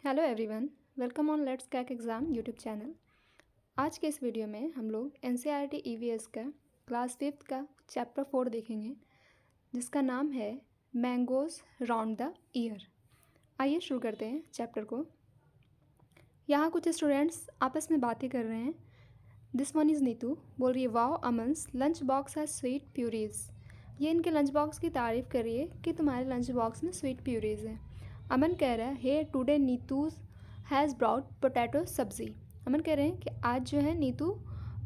Hello everyone, welcome on let's crack exam YouTube channel. आज के इस वीडियो में हम लोग एनसीईआरटी ईवीएस का क्लास 5th का चैप्टर 4 देखेंगे, जिसका नाम है मैंगोज राउंड द ईयर। आइए शुरू करते हैं चैप्टर को। यहाँ कुछ स्टूडेंट्स आपस में बातें कर रहे हैं। दिस वन इज़ नीतू, बोल रही है वाओ अमन्स लंच बॉक्स है स्वीट प्यूरीज। ये इनके लंच बॉक्स की तारीफ़ कर रही है कि तुम्हारे लंच बॉक्स में स्वीट प्यूरीज है। अमन कह रहा है hey today Neetu has brought potato sabzi. Aman कह रहे हैं कि आज जो है नीतू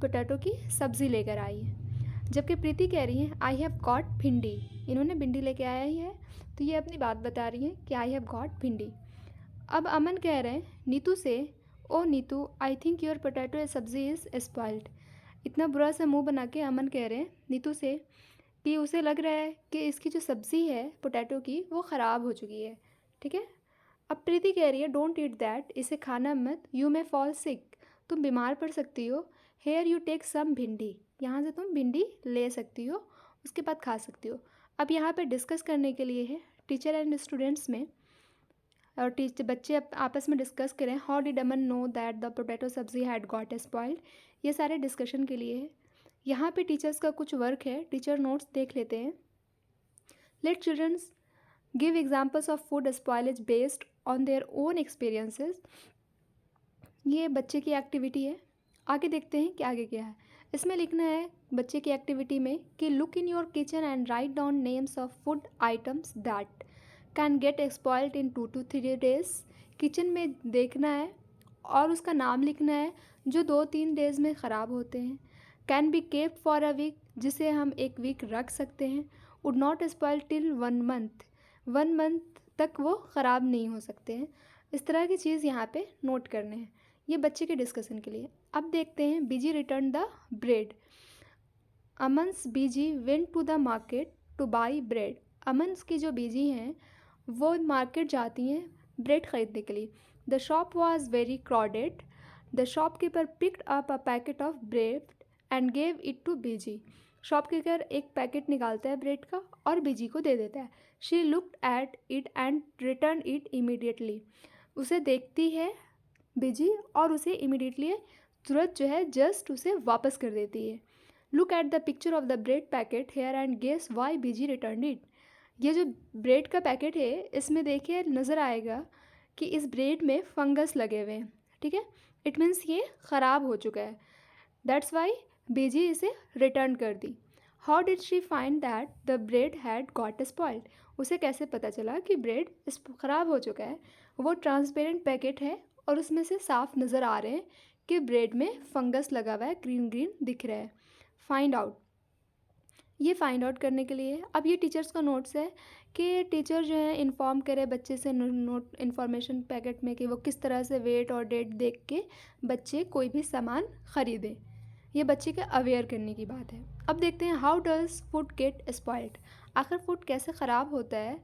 पोटैटो की सब्ज़ी लेकर आई है। जबकि प्रीति कह रही है आई हैव गॉट भिंडी। इन्होंने भिंडी लेके आया ही है, तो ये अपनी बात बता रही है कि आई हैव गॉट भिंडी। अब अमन कह रहे हैं नीतू से oh Neetu I think your potato sabzi is spoiled. इतना बुरा सा मुंह बना के अमन कह रहे हैं नीतू से कि उसे लग रहा है कि इसकी जो सब्ज़ी है पोटैटो की वो ख़राब हो चुकी है। ठीक है। अब प्रीति कह रही है डोंट ईट दैट, इसे खाना मत, यू मे फॉल सिक, तुम बीमार पड़ सकती हो। हेयर यू टेक सम भिंडी, यहाँ से तुम भिंडी ले सकती हो, उसके बाद खा सकती हो। अब यहाँ पे डिस्कस करने के लिए है टीचर एंड स्टूडेंट्स में, और टीचर बच्चे आपस में डिस्कस करें how did Aman know that the potato सब्जी हैड गॉट स्पॉइल्ड। ये सारे डिस्कशन के लिए है। यहाँ पे टीचर्स का कुछ वर्क है, टीचर नोट्स देख लेते हैं। Let children's give examples of food spoilage based on their own experiences. ये बच्चे की एक्टिविटी है। आगे देखते हैं कि आगे क्या है। इसमें लिखना है बच्चे की एक्टिविटी में कि look in your kitchen and write down names of food items that can get spoiled in 2 to 3 days। Kitchen में देखना है और उसका नाम लिखना है जो 2-3 डेज़ में ख़राब होते हैं। Can be kept for a week, जिसे हम एक वीक रख सकते हैं। Would not spoil till 1 month, 1 month तक वो ख़राब नहीं हो सकते हैं। इस तरह की चीज़ यहाँ पे नोट करने हैं। ये बच्चे के डिस्कशन के लिए। अब देखते हैं Biji return the bread. Aman's Biji went to the market to buy bread. Aman's की जो बीजी हैं वो मार्केट जाती हैं ब्रेड ख़रीदने के लिए। The shop was very crowded. The shopkeeper picked up a packet of bread and gave it to Beeji. Shopkeeper एक पैकेट निकालता है ब्रेड का और बीजी को दे देता है। She looked at it and return it immediately. उसे देखती है बीजी और उसे इमीडिएटली तुरंत जो है जस्ट उसे वापस कर देती है। Look at the picture of the bread packet here and guess why Beeji return it. ये जो ब्रेड का पैकेट है इसमें देखिए नज़र आएगा कि इस ब्रेड में फंगस लगे हुए हैं। ठीक है, इट मीन्स ये ख़राब हो चुका है। दैट्स वाई बीजी इसे रिटर्न कर दी। How did she find that the bread had got spoiled. उसे कैसे पता चला कि ब्रेड ख़राब हो चुका है। वो ट्रांसपेरेंट पैकेट है और उसमें से साफ नज़र आ रहे हैं कि ब्रेड में फंगस लगा हुआ है, ग्रीन ग्रीन दिख रहा है। फाइंड आउट, ये फाइंड आउट करने के लिए अब ये टीचर्स का नोट्स है कि टीचर जो है इन्फॉर्म करे बच्चे से नोट इन्फॉर्मेशन पैकेट में कि वो किस तरह से वेट और डेट देख के बच्चे कोई भी सामान ख़रीदें। ये बच्चे के अवेयर करने की बात है। अब देखते हैं how does food gate spoiled. आखिर फूड कैसे ख़राब होता है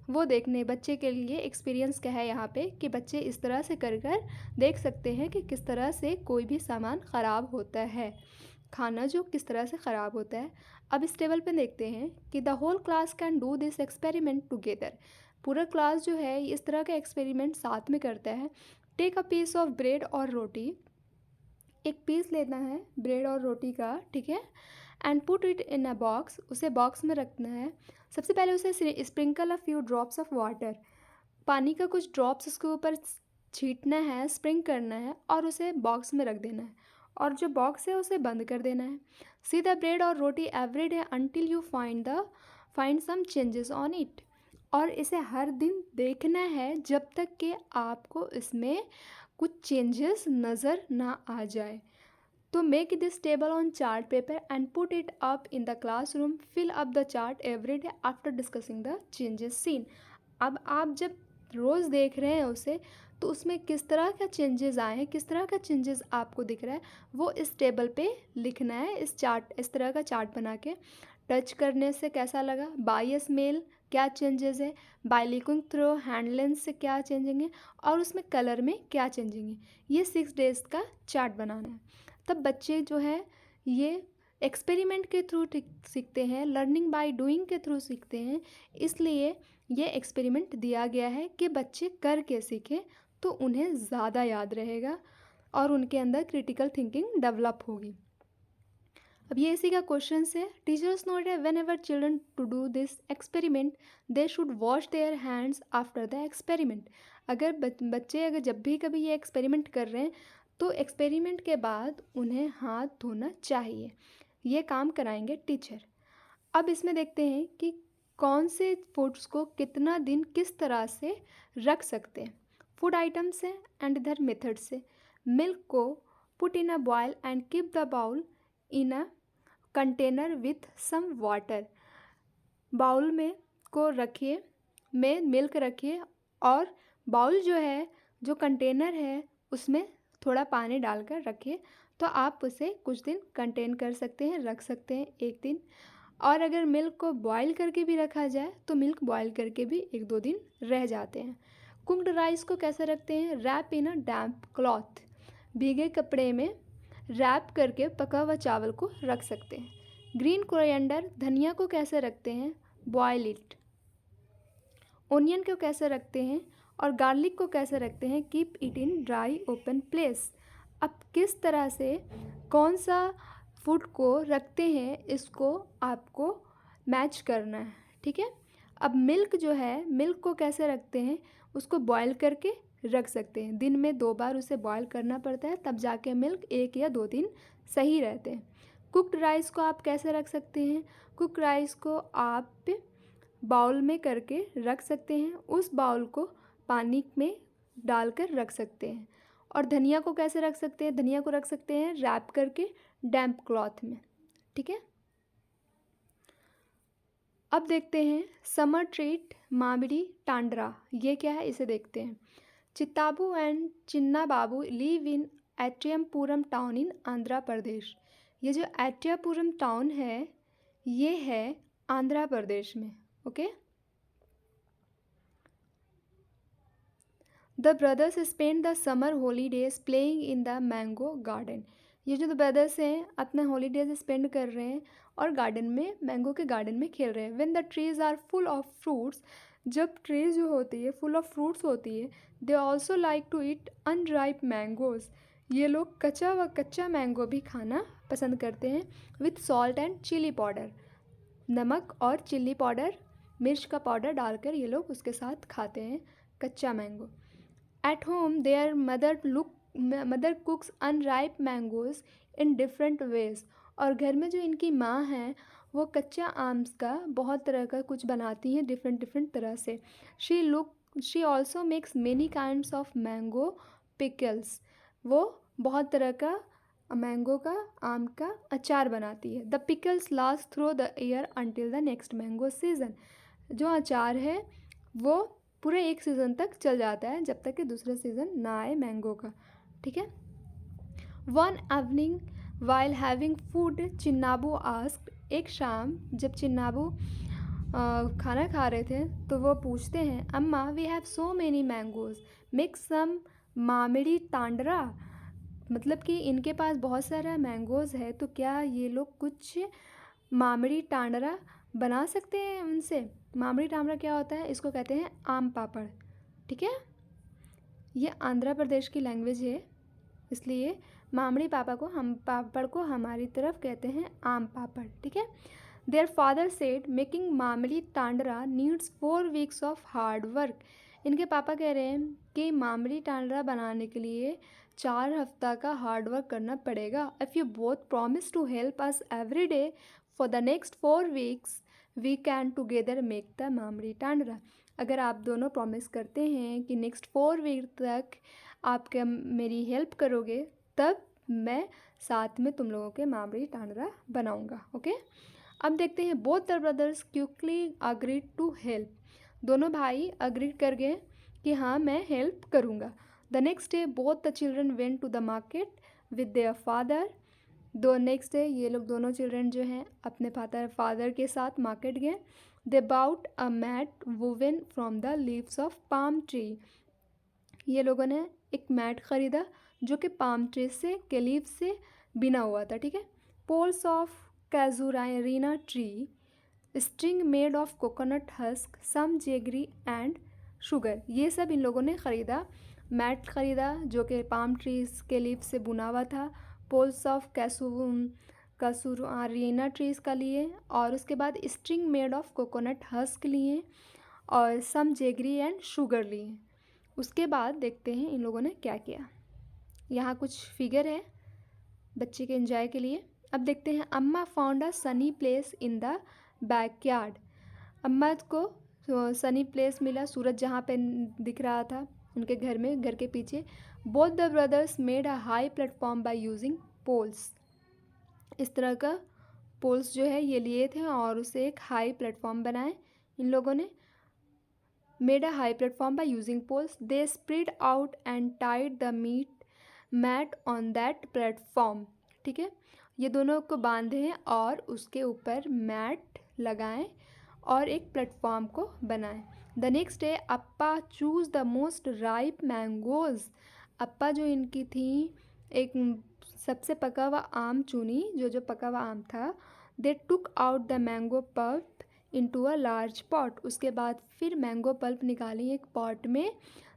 वो देखने बच्चे के लिए एक्सपीरियंस क्या है यहाँ पे कि बच्चे इस तरह से कर कर देख सकते हैं कि किस तरह से कोई भी सामान ख़राब होता है, खाना जो किस तरह से ख़राब होता है। अब इस टेबल पे देखते हैं कि the whole class can do this experiment together. पूरा क्लास जो है इस तरह का एक्सपेरिमेंट साथ में करता है। Take a piece of bread और रोटी, एक पीस लेना है ब्रेड और रोटी का, ठीक है, and put it in a box, उसे बॉक्स में रखना है। सबसे पहले उसे sprinkle a few drops of water, पानी का कुछ ड्रॉप्स उसके ऊपर छींटना है, स्प्रिंक करना है और उसे बॉक्स में रख देना है और जो बॉक्स है उसे बंद कर देना है। सी द ब्रेड और roti every day until you find some changes on it. और इसे हर दिन देखना है जब तक कि आपको इसमें कुछ चेंजेस नज़र ना आ जाए। तो make this table on chart paper and put it up in the classroom, fill up the chart every day after discussing the changes seen. अब आप जब रोज़ देख रहे हैं उसे तो उसमें किस तरह का चेंजेस आए हैं, किस तरह का चेंजेस आपको दिख रहा है वो इस टेबल पे लिखना है। इस तरह का चार्ट बना के टच करने से कैसा लगा, बाय स्मेल क्या चेंजेस है, by looking through hand lens से क्या चेंजिंग है और उसमें कलर में क्या चेंजिंग है। ये 6 डेज़ का चार्ट बनाना है। तब बच्चे जो है ये एक्सपेरिमेंट के थ्रू सीखते हैं, लर्निंग बाय डूइंग के थ्रू सीखते हैं। इसलिए ये एक्सपेरिमेंट दिया गया है कि बच्चे करके सीखें तो उन्हें ज़्यादा याद रहेगा और उनके अंदर क्रिटिकल थिंकिंग डेवलप होगी। अब ये इसी का क्वेश्चन है। टीचर्स नोट है whenever children to do this experiment they should wash their hands after the experiment. अगर बच्चे अगर जब भी कभी ये एक्सपेरिमेंट कर रहे हैं तो एक्सपेरिमेंट के बाद उन्हें हाथ धोना चाहिए। ये काम कराएंगे टीचर। अब इसमें देखते हैं कि कौन से फूड्स को कितना दिन किस तरह से रख सकते हैं। फूड आइटम्स हैं एंड इधर मेथड्स है। मिल्क को put in a boil and keep the bowl in a container with some water. Bowl में को रखिए, में मिल्क रखिए और बाउल जो है, जो कंटेनर है, उसमें थोड़ा पानी डालकर रखिए। तो आप उसे कुछ दिन कंटेन कर सकते हैं, रख सकते हैं 1 दिन। और अगर मिल्क को बॉईल करके भी रखा जाए तो मिल्क बॉईल करके भी 1-2 दिन रह जाते हैं। कुक्ड राइस को कैसे रखते हैं? Wrap in a damp cloth. भीगे कपड़े में रैप करके पका हुआ चावल को रख सकते हैं। ग्रीन कोरिएंडर धनिया को कैसे रखते हैं? Boil it. ओनियन को कैसे रखते हैं और गार्लिक को कैसे रखते हैं? Keep it in dry open place. अब किस तरह से कौन सा फूड को रखते हैं इसको आपको मैच करना है, ठीक है। अब मिल्क जो है, मिल्क को कैसे रखते हैं? उसको बॉयल करके रख सकते हैं। दिन में 2 बार उसे बॉयल करना पड़ता है, तब जाके मिल्क 1 या 2 दिन सही रहते हैं। कुक्ड राइस को आप कैसे रख सकते हैं? कुक राइस को आप बाउल में करके रख सकते हैं, उस बाउल को पानी में डालकर रख सकते हैं। और धनिया को कैसे रख सकते हैं? धनिया को रख सकते हैं रैप करके डैम्प क्लॉथ में, ठीक है। अब देखते हैं समर ट्रीट मामिडी टांड्रा, ये क्या है इसे देखते हैं। Chittabu and Chinna Babu live in Atreyapuram town in Andhra Pradesh. ये जो एट्रियमपुरम टाउन है ये है आंध्र प्रदेश में, okay. The brothers spend the summer holidays playing in the mango garden. ये जो ब्रदर्स हैं अपना हॉलीडेज स्पेंड कर रहे हैं और गार्डन में, मैंगो के गार्डन में खेल रहे हैं। When the trees are full of fruits, जब ट्रीज जो होती है फुल ऑफ फ्रूट्स होती है, they also like to eat unripe mangoes. ये लोग कच्चा मैंगो भी खाना पसंद करते हैं। With salt and chilli powder, नमक और चिल्ली पाउडर, मिर्च का पाउडर डालकर ये लोग उसके साथ खाते हैं कच्चा mango. At home there mother कुक्स unripe mangoes in different ways. और घर में जो इनकी माँ हैं वो कच्चा आम्स का बहुत तरह का कुछ बनाती हैं डिफरेंट तरह से। She also makes many kinds of mango pickles. वो बहुत तरह का मैंगो का, आम का अचार बनाती है। The pickles last through the year until the next mango season. जो अचार है वो पूरे 1 सीज़न तक चल जाता है जब तक कि दूसरा सीज़न ना आए मैंगो का, ठीक है। One evening while having food Chinnabu asked. एक शाम जब चिन्नाबू खाना खा रहे थे तो वो पूछते हैं, amma we have so many mangoes, make some mamidi tandra. मतलब कि इनके पास बहुत सारा मैंगोज़ है तो क्या ये लोग कुछ मामिडी टांडरा बना सकते हैं उनसे। मामिडी टांडरा क्या होता है? इसको कहते हैं आम पापड़, ठीक है। ये आंध्र प्रदेश की लैंग्वेज है, इसलिए मामिडी पापड़ को हमारी तरफ कहते हैं आम पापड़, ठीक है। Their father said making mamidi tandra needs 4 weeks of hard work. इनके पापा कह रहे हैं कि मामिडी टांडरा बनाने के लिए 4 हफ्ता का हार्ड वर्क करना पड़ेगा। If you both promise to help us every day for the next 4 weeks we can together make the mamidi tandra. अगर आप दोनों प्रॉमिस करते हैं कि नेक्स्ट 4 वीक तक आप मेरी हेल्प करोगे तब मैं साथ में तुम लोगों के मामिडी टांडरा बनाऊंगा, ओके। अब देखते हैं both the brothers quickly agreed to help. दोनों भाई अग्री कर गए कि हाँ मैं हेल्प करूँगा। The next day both the children went to the market with their father. Next day ये लोग दोनों चिल्ड्रन जो हैं अपने फादर के साथ मार्केट गए। They bought a mat woven from the leaves of palm tree. ये लोगों ने एक मैट ख़रीदा जो कि पाम ट्री से के लीव से बिना हुआ था, ठीक है। Poles of casuarina tree, string made of coconut husk, some jaggery and sugar, ये सब इन लोगों ने ख़रीदा। मैट ख़रीदा जो कि पाम ट्रीज़ के लीफ से बुना हुआ था। पोल्स ऑफ कैसूरिना ट्रीज़ का लिए, और उसके बाद string made of coconut husk लिए, और सम जेगरी एंड शुगर लिए। उसके बाद देखते हैं इन लोगों ने क्या किया। यहाँ कुछ फिगर है बच्चे के एंजॉय के लिए। अब देखते हैं। अम्मा found a Sunny place in the backyard. अम्मा को सनी प्लेस मिला, सूरज जहाँ पे दिख रहा था उनके घर में, घर के पीछे। Both the brothers made a high platform by using poles. इस तरह का पोल्स जो है ये लिए थे और उसे एक हाई प्लेटफॉर्म बनाए इन लोगों ने। Made a high platform by using poles. They spread out and tied the mat on that platform. ठीक है, ये दोनों को बांधे हैं और उसके ऊपर मैट लगाएं और एक प्लेटफॉर्म को बनाएं। The next day appa choose the most ripe mangoes. Appa जो इनकी थी एक सबसे पका हुआ आम चुनी, जो पका हुआ आम था। They took out the mango pulp into a large pot. उसके बाद फिर मैंगो पल्प निकाली एक पॉट में।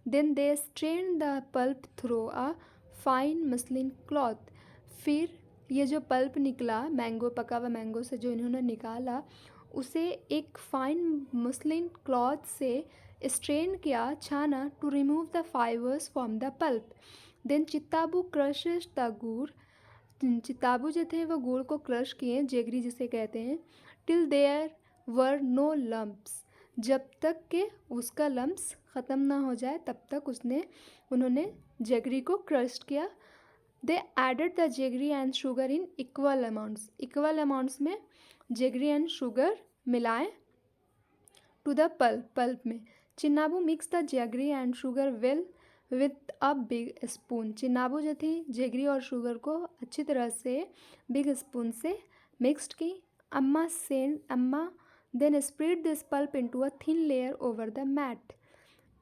Then they strain the pulp through a fine muslin cloth. फिर ये जो पल्प निकला मैंगो, पका हुआ मैंगो से जो इन्होंने निकाला, उसे एक फाइन मसलिन क्लॉथ से स्ट्रेन किया, छाना, to remove the fibres from the pulp. Then Chittabu crushes the gur. Chittabu जो थे वो गुड़ को क्रश किए, जेगरी जिसे कहते हैं। Till there were no lumps. जब तक कि उसका लम्प्स ख़त्म ना हो जाए तब तक उन्होंने जेगरी को क्रश किया। They added the jaggery and sugar in equal amounts. Equal amounts में जेगरी एंड शुगर मिलाएं टू द पल्प में। Chinnabu mix the jaggery and sugar well with a big spoon. Chinnabu जो थी जेगरी और शुगर को अच्छी तरह से बिग स्पून से मिक्सड की। Amma then spread this pulp into a thin layer over the mat.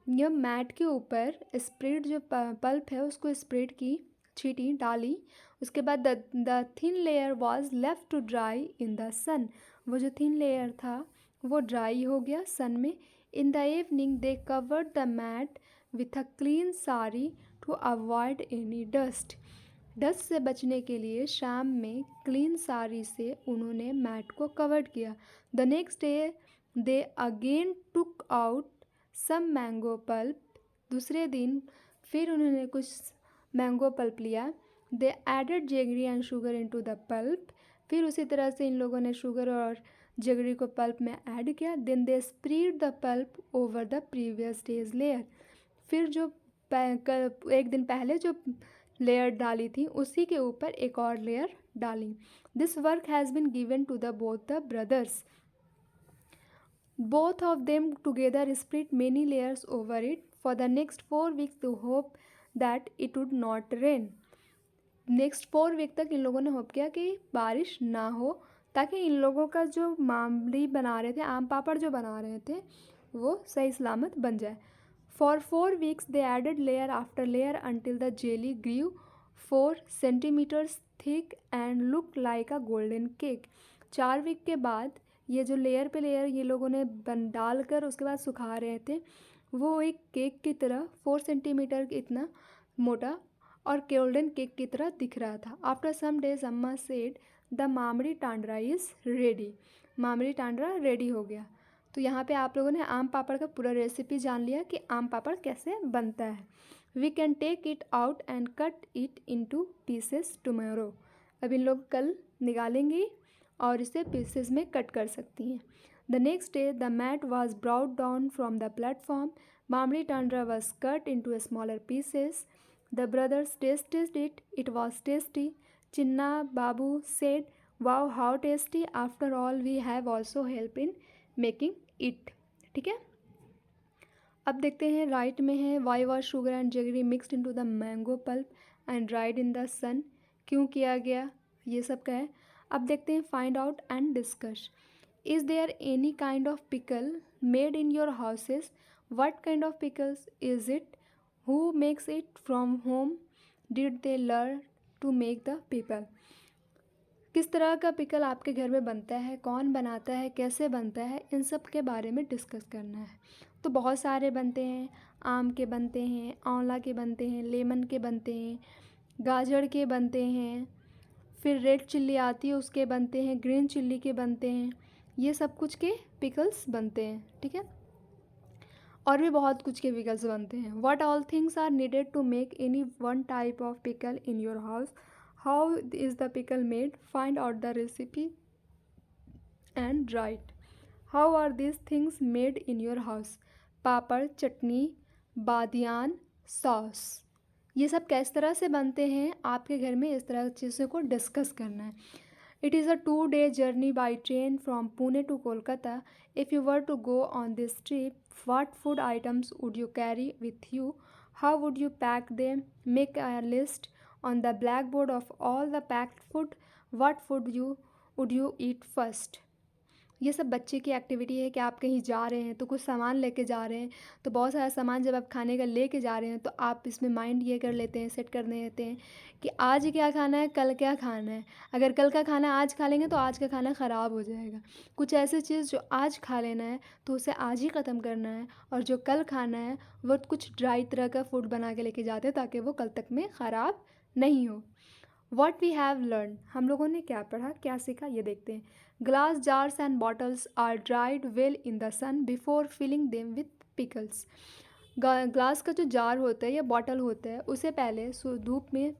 यह मैट के ऊपर स्प्रेड जो पल्प है उसको स्प्रेड की, छीटी, डाली। उसके बाद the thin layer was left to dry in the sun. वो जो थिन लेयर था वो ड्राई हो गया सन में। In the evening they covered the mat with a clean sari to avoid any dust. Dust से बचने के लिए शाम में क्लीन साड़ी से उन्होंने मैट को कवर किया। The next day they again took out some mango pulp. दूसरे दिन फिर उन्होंने कुछ मैंगो पल्प लिया। They added jaggery and sugar into the pulp. फिर उसी तरह से इन लोगों ने शुगर और जेगरी को पल्प में ऐड किया। Then they spread the pulp over the previous day's layer. फिर जो एक दिन पहले जो लेयर डाली थी उसी के ऊपर एक और लेयर डाली। This work has been given to the both the brothers. Both of them together spread many layers over it for the next 4 weeks to hope that it would not rain. Next 4 week तक इन लोगों ने hope किया कि बारिश ना हो, ताकि इन लोगों का जो मामली बना रहे थे, आम पापड़ जो बना रहे थे, वो सही सलामत बन जाए। For 4 weeks they added layer after layer until the jelly grew 4 centimetres thick and look like a golden cake. 4 week के बाद ये जो लेयर पे लेयर ये लोगों ने डाल कर उसके बाद सुखा रहे थे, वो एक केक की तरह 4 सेंटीमीटर इतना मोटा और गोल्डन केक की तरह दिख रहा था। After some days amma said the mamidi tandra is ready. Mamidi tandra ready हो गया। तो यहाँ पे आप लोगों ने आम पापड़ का पूरा रेसिपी जान लिया कि आम पापड़ कैसे बनता है। We can take it out and cut it into pieces tomorrow. अब इन लोग कल निकालेंगी और इसे पीसेस में कट कर सकती हैं। The next day the mat was brought down from the platform. Mamidi tandra was cut into smaller pieces. The brothers tasted it. It was tasty. Chinna Babu said, "Wow, how tasty! After all, we have also helped in making it." ठीक है। अब देखते हैं right में है why was sugar and jaggery mixed into the mango pulp and dried in the sun। क्यों किया गया ये सब का है। अब देखते हैं find out and discuss। Is there any kind of pickle made in your houses? What kind of pickles is it? Who makes it from whom did they learn to make the pickle? किस तरह का pickle आपके घर में बनता है, कौन बनाता है, कैसे बनता है, इन सब के बारे में डिस्कस करना है। तो बहुत सारे बनते हैं, आम के बनते हैं, आंवला के बनते हैं, लेमन के बनते हैं, गाजर के बनते हैं, फिर रेड चिल्ली आती है उसके बनते हैं, ग्रीन चिल्ली के बनते हैं, ये सब कुछ के पिकल्स बनते हैं, ठीक है। और भी बहुत कुछ के पिकल्स बनते हैं। What all things are needed to make any one type of pickle in your house, how is the pickle made, find out the recipe and write. How are this things made in your house, papad, chutney, badiyan, sauce. ये सब किस तरह से बनते हैं आपके घर में, इस तरह की चीज़ों को डिस्कस करना है। It is a 2-day journey by train from Pune to Kolkata. If you were to go on this trip, what food items would you carry with you? How would you pack them? Make a list on the blackboard of all the packed food. What food would you eat first? ये सब बच्चे की activity है कि आप कहीं जा रहे हैं तो कुछ सामान लेके जा रहे हैं, तो बहुत सारा सामान जब आप खाने का लेके जा रहे हैं तो आप इसमें माइंड ये कर लेते हैं, सेट कर लेते हैं कि आज क्या खाना है, कल क्या खाना है। अगर कल का खाना आज खा लेंगे तो आज का खाना ख़राब हो जाएगा। कुछ ऐसी चीज़ जो आज खा लेना है तो उसे आज ही ख़त्म करना है, और जो कल खाना है वो कुछ ड्राई तरह का फूड बना के लेके जाते हैं ताकि वो कल तक में ख़राब नहीं हो। वॉट वी हैव लर्न, हम लोगों ने क्या पढ़ा, क्या सीखा, ये देखते हैं। Glass jars and bottles are dried well in the sun before filling them with pickles. Glass का जो जार होता है या बॉटल होता है उसे पहले धूप में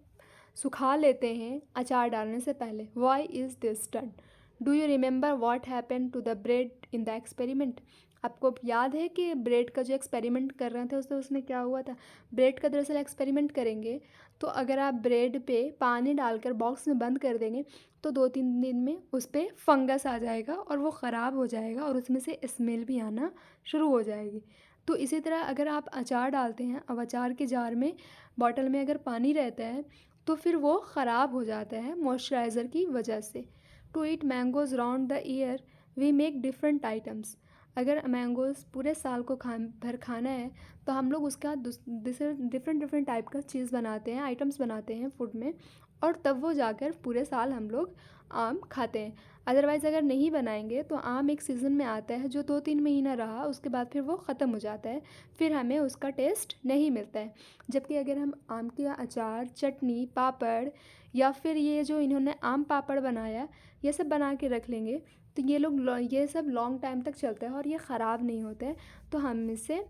सुखा लेते हैं अचार डालने से पहले। Why is this done? Do you remember what happen to the bread in the experiment? आपको याद है कि ब्रेड का जो एक्सपेरिमेंट कर रहे थे उसमें क्या हुआ था? ब्रेड का दरअसल एक्सपेरिमेंट करेंगे तो अगर आप ब्रेड पे पानी डालकर बॉक्स में बंद कर देंगे तो 2-3 दिन में उस पर फंगस आ जाएगा और वो ख़राब हो जाएगा और उसमें से स्मेल भी आना शुरू हो जाएगी। तो इसी तरह अगर आप अचार डालते हैं, अब अचार के जार में, बॉटल में अगर पानी रहता है तो फिर वो ख़राब हो जाता है मॉइस्चराइज़र की वजह से। To eat mangoes round the year we make different items. अगर मैंगोज़ पूरे साल को भर खाना है तो हम लोग उसका डिफरेंट टाइप का चीज़ बनाते हैं, आइटम्स बनाते हैं फूड में, और तब वो जाकर पूरे साल हम लोग आम खाते हैं। अदरवाइज़ अगर नहीं बनाएंगे तो आम एक सीज़न में आता है जो 2-3 महीना रहा, उसके बाद फिर वो ख़त्म हो जाता है, फिर हमें उसका टेस्ट नहीं मिलता है। जबकि अगर हम आम के अचार, चटनी, पापड़, या फिर ये जो इन्होंने आम पापड़ बनाया, ये सब बना के रख लेंगे तो ये सब लॉन्ग टाइम तक चलता है और ये ख़राब नहीं होता है, तो हम इसे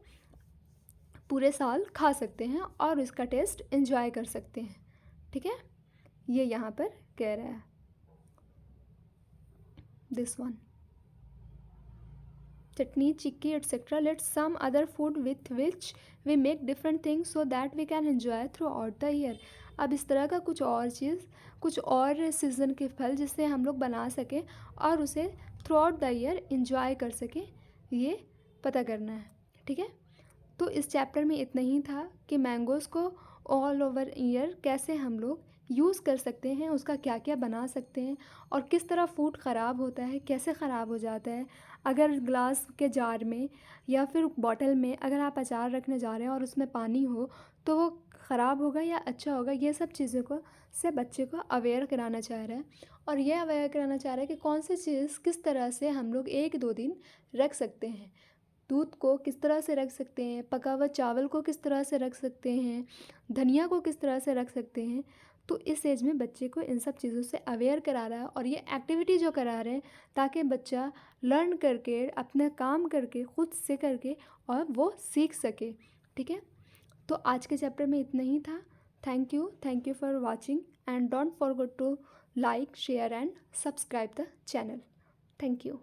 पूरे साल खा सकते हैं और इसका टेस्ट एंजॉय कर सकते हैं, ठीक है। ये यहाँ पर कह रहा है this one. Chutney, chikki etcetera, let's some other food with which we make different things so that we can enjoy throughout the year. अब इस तरह का कुछ और चीज़, कुछ और सीज़न के फल जिससे हम लोग बना सकें और उसे through out the year enjoy कर सकें, ये पता करना है, ठीक है। तो इस चैप्टर में इतना ही था कि मैंगोज़ को ऑल ओवर ईयर कैसे हम लोग यूज़ कर सकते हैं, उसका क्या क्या बना सकते हैं, और किस तरह फूड ख़राब होता है, कैसे ख़राब हो जाता है। अगर ग्लास के जार में या फिर बॉटल में अगर आप अचार रखने जा रहे हैं और उसमें पानी हो तो वो ख़राब होगा या अच्छा होगा, ये सब चीज़ों को से बच्चे को अवेयर कराना चाह रहा है। और ये अवेयर कराना चाह रहा है कि कौन सी चीज़ किस तरह से हम लोग 1-2 दिन रख सकते हैं, दूध को किस तरह से रख सकते हैं, पका हुआ चावल को किस तरह से रख सकते हैं, धनिया को किस तरह से रख सकते हैं। तो इस एज में बच्चे को इन सब चीज़ों से अवेयर करा रहा है और ये एक्टिविटी जो करा रहे हैं ताकि बच्चा लर्न करके, अपना काम करके, खुद से करके और वो सीख सके, ठीक है। तो आज के चैप्टर में इतना ही था। Thank you for watching and don't forget to like, share and subscribe the channel. Thank you.